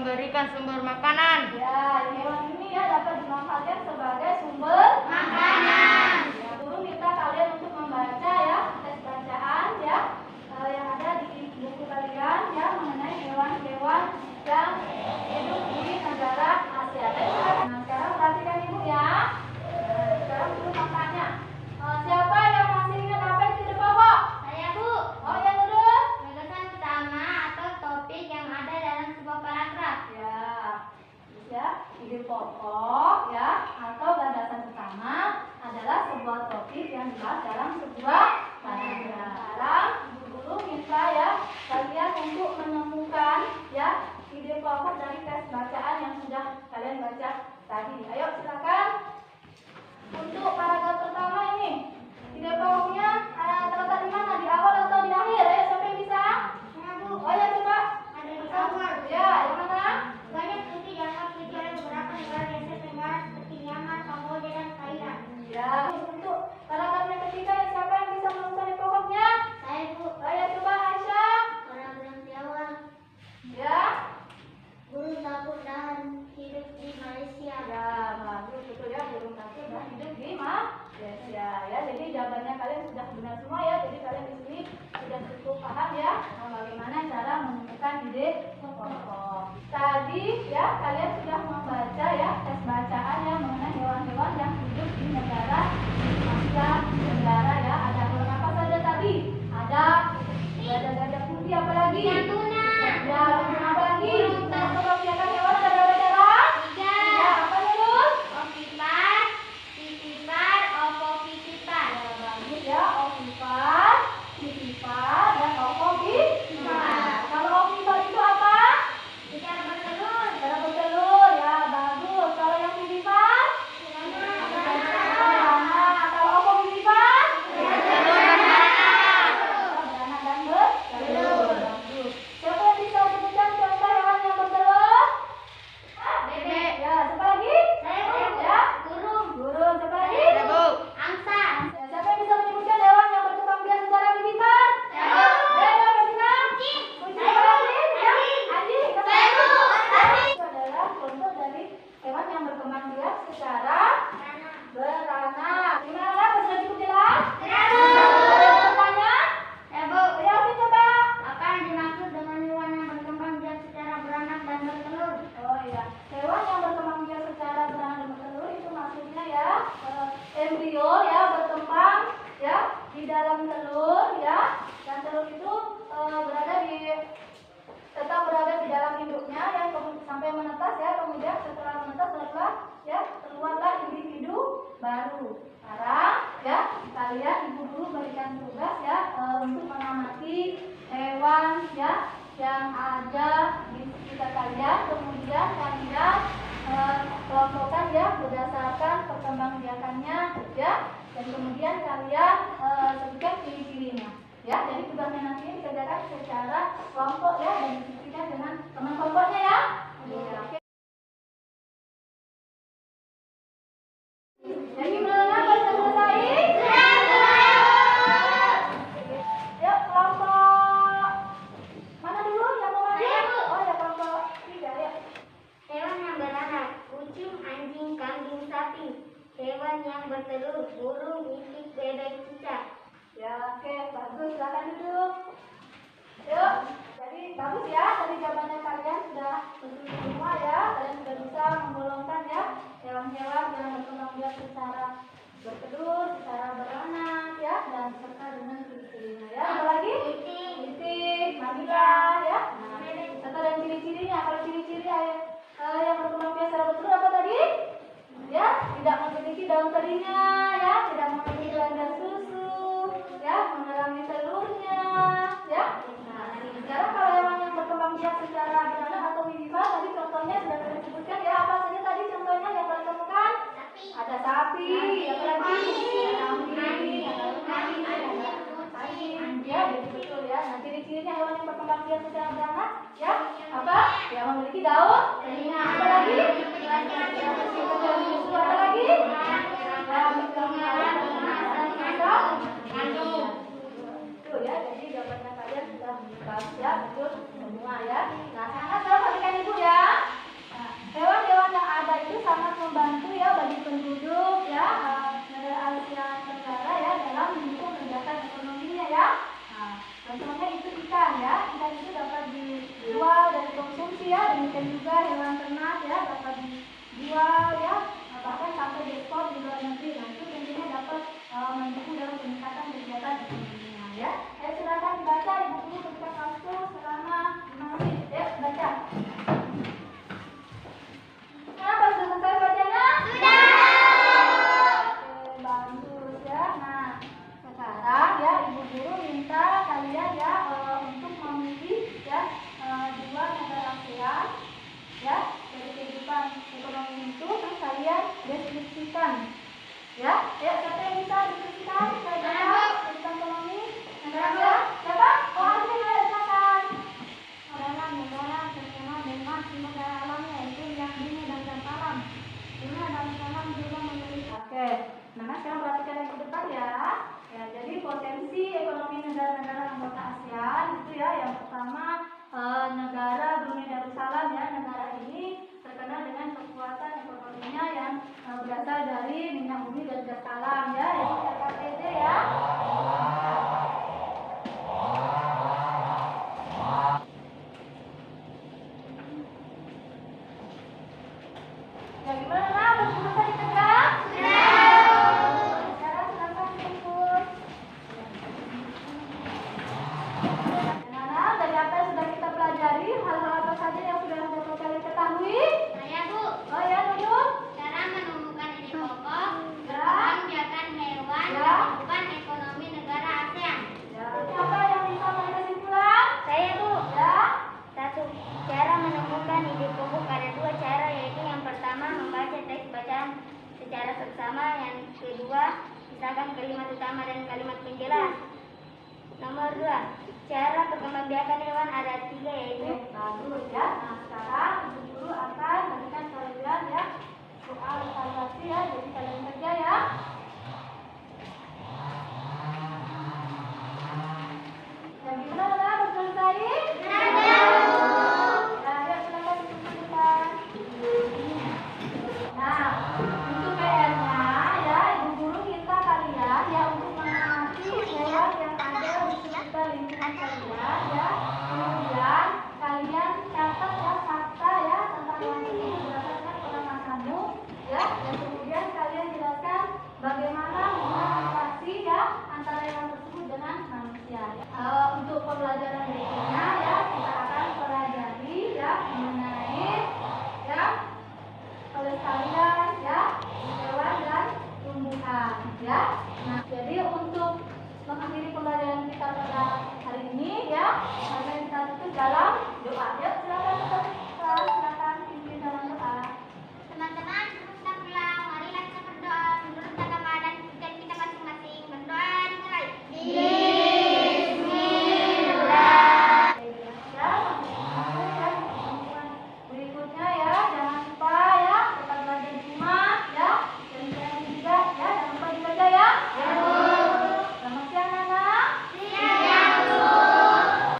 memberikan sumber makanan. Ya, hewan ini ya dapat dimanfaatkan sebagai sumber makanan. Ya, guru minta kalian untuk membaca ya tes bacaan ya yang ada di buku kalian ya mengenai hewan-hewan yang hidup di negara Asia. Nah, sekarang perhatikan ibu ya. Nah, sekarang guru mau tanya, siapa yang masih ingat apa itu ide pokok? Saya, Bu. Oh ya guru. Gagasan utama atau topik yang ada dalam sebuah paragraf. Ya, ide pokok ya atau gagasan utama adalah sebuah topik yang dibahas dalam sebuah paragraf. Sekarang guru minta ya kalian untuk menemukan ya ide pokok dari tes bacaan yang sudah kalian baca tadi. Ayo silakan. Untuk paragraf pertama ini ide pokoknya terletak di mana? Di awal atau di akhir? Ayo siapa yang bisa? Saya, Bu. Oh ya coba. Ada di awal. Ya, yang mana? Banyak studi dianggap oleh beberapa negara di Asia Tenggara seperti Myanmar, Kamboja, dan Thailand. Ya, untuk paragraf yang ketiga siapa yang bisa menemukan ide pokoknya? Saya, Bu. Ayo coba Aisyah. Paragraf di awal. Ya. Burung takut dan hidup di Malaysia. Ya, bagus betul ya burung takut dan hidup di Malaysia ya. Jadi jawabannya kalian sudah benar semua ya. Jadi kalian di sini sudah cukup paham ya bagaimana cara menemukan ide pokok. Tadi ya kalian sudah membaca ya tes bacaan yang mengenai hewan-hewan yang hidup di negara Asia Tenggara ya. Ada hewan apa saja tadi? Ada gajah putih, apa lagi? Tuna. Ya, apa lagi? Kalau biarkan hewan ada berapa cara? 3. Ya, apa dulu? Ovipar, Vivipar, Ovovivipa. Ya, bagus ya, ovipar, vivipar, dan ovovivipa. Kalau ovipar itu apa? Bicara bertelur. Cara bertelur, ya bagus. Kalau yang vivipar? Beranak. Kalau ovovivipa? Beranak dan bertelur. Bagus. Siapa yang bisa sebutkan contoh hewan yang bertelur? Bebek. Ya, siapa lagi? Saya, Bu. Ya, Burung. burung. Siapa lagi? Ya, Bu. Angsa. Siapa yang bisa menyebutkan hewan yang berkembang biak secara vivipar? Saya, Bu. Beda, Medina. Kucing. Kucing. Saya, Bu. Ya, Anjing. anjing. Saya, Bu. Anjing. Itu adalah contoh dari hewan yang berkembang biak secara beranak. Gimana? Sudah cukup jelas? Saya, Bu. Ada yang bertanya? Ya, Bu. Ya, Ovi, coba. Apa yang dimaksud dengan hewan yang berkembang biak secara beranak dan bertelur? Oh iya, hewan yang berkembang biak secara beranak dan bertelur itu maksudnya ya embrio ya berkembang ya di dalam telur ya, dan telur itu tetap berada di dalam induknya yang sampai menetas ya, kemudian setelah menetas barulah ya keluarlah individu baru. Sekarang ya kalian ibu guru berikan tugas ya untuk mengamati hewan ya yang ada di sekitar kalian, kemudian kalian kelompokkan ya berdasarkan perkembangbiakannya ya, dan kemudian kalian sebutkan ciri-cirinya ya. Jadi tugasnya nanti dikerjakan secara kelompok ya, dan diskusikan dengan teman kelompoknya ya. Oke. Ya, gimana? Sudah selesai? Yuk kelompok mana dulu yang mau maju? Saya, Bu. Oh ya, kelompok 3 ya. Hewan yang beranak, kucing, anjing, kambing, sapi. Hewan yang bertelur, burung, itik, bebek, cicak. Ya, oke, bagus. Silakan duduk. Yuk, jadi bagus ya. Tadi jawabannya kalian sudah betul semua ya. Kalian sudah bisa menggolongkan ya hewan-hewan yang berkembang biak secara bertelur, secara beranak ya, dan serta dengan ciri-cirinya ya. Apa lagi? Itik, Nabila ya. Nah, serta dan ciri-cirinya. Kalau ciri-ciri yang berkembang biak secara bertelur apa tadi? Ya, tidak memiliki daun terinya ya, tidak memiliki gelagar susu ya, mengalami telurnya ya. Nah, sekarang kalau hewan yang berkembang biak secara beranak atau vivipar tadi contohnya sudah kalian sebutkan ya. Apa saja tadi contohnya yang kalian temukan? Ada sapi, apa lagi? Kambing, ada anjing ya, betul ya. Nah, ciri-cirinya hewan yang berkembang biak secara beranak ya apa? Yang memiliki daun telinga. Apa lagi? Apa lagi? Tuh ya, jadi jawabannya kalian sudah bagus ya, betul semua ya. Nah, sekarang perhatikan ibu ya. ya. Ya, jadi potensi ekonomi negara-negara anggota ASEAN itu ya, yang pertama negara Brunei Darussalam ya, negara ini terkenal dengan kekuatan ekonominya yang berasal dari minyak bumi dan gas alam ya, yaitu LKTD ya. Ya gimana nak? Bisa ditegak? Sekarang silakan dikumpul. Nah, dari apa yang sudah kita pelajari, hal-hal apa saja yang sudah dapat kalian ketahui? Saya, Bu. Oh ya, Nunun. Cara menumbuhkan ide pokok, Ya. membiarkan hewan, Ya. dan kehidupan ekonomi negara ASEAN. Ya. Siapa yang bisa memberi kesimpulan? Saya, Bu. Ya. Satu, cara menemukan ide pokok ada dua cara, yaitu yang pertama membaca teks bacaan secara seksama, yang kedua misalkan kalimat utama dan kalimat penjelas. Nomor dua, cara perkembangbiakan hewan ada tiga, yaitu Bagus ya. Nah,